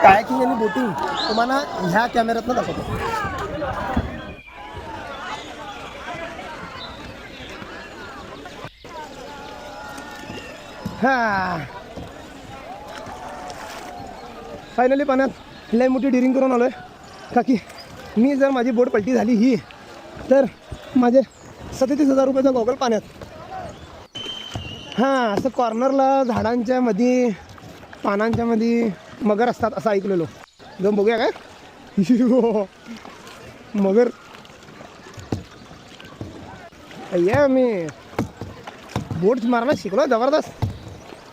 Kayaking आणि boating तुम्हाला ह्या कॅमेऱ्यातनं दाखवतो. हा फायनली पाण्यात लय मोठी डिरिंग करून आलो आहे. का की मी जर माझी बोट पलटी झाली ही तर माझे 37,000 रुपयाचा गॉगल पाण्यात. हां असं कॉर्नरला झाडांच्या मध्ये पानांच्या मध्ये मगर असतात असं ऐकलेलो. जाऊन बघूया काय मगर. अय्या मी बोट मारायला शिकलो जबरदस्त.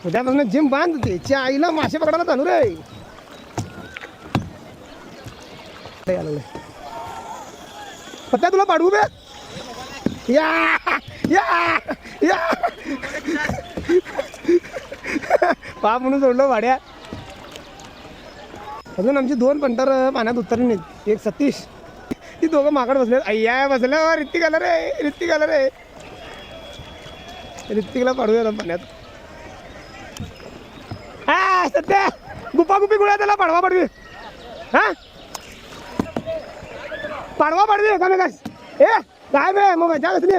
उद्यापासून जिम बांध त्याच्या आईला मासे पकडायला चालू रे. पत्त्या तुला पाडवू बे. या या या पाप म्हणून सोडलो भाड्या. अजून आमची 2 पंटर पाण्यात उतरली नाहीत. एक सतीश ती दोघं माकड बसले. अय्या बसल्या ऋतिक आला रे. ऋतिक आला रे. ऋतिकला पाडूया पाण्यात. हा सध्या गुपागुपी गुळ्या त्याला पाडवा पाडवी. हा पाडवा पाडवी का काय. ए काय बे मग मजा कसली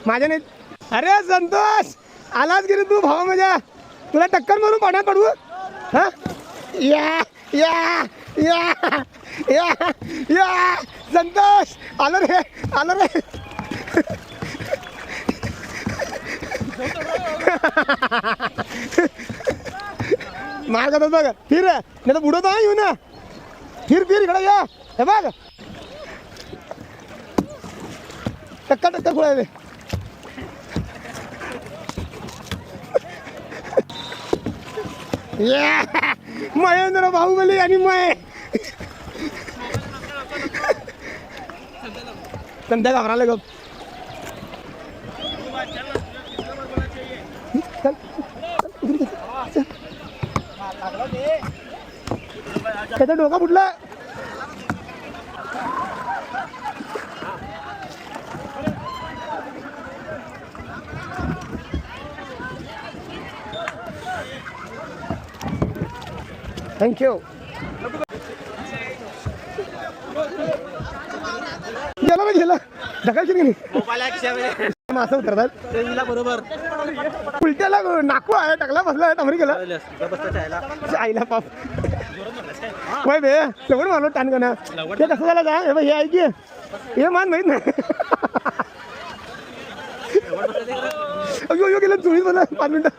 माझ्या नाही. अरे संतोष आलाच गेली तू भावा माझ्या. तुला टक्कर मारून पाण्यात पाडवू. हा या या या या या संतोष आलं रे आलं रे. मार करतात बघ. फिर नाही तर बुडवतो येऊ ना. फिर फिर इकडे या. हे बघ टक्कर टक्कर खुळायले. महेंद्र बाहुबली आणि मय संध्या घाबराले गप. त्याचा डोका फुटला. थँक्यू. गेला ना गेला ढकायची नाही. मासा उतरतात बरोबर. उलट्याला नाकू आहे टाकला बसला टामरी गेला आईला पाप. वय बे तेवढं मारलो टान का ना. ते कसं झालं का हे ऐकी हे मान माहीत नाही. अयो गेलं चुळीत मला 5 मिनिटं.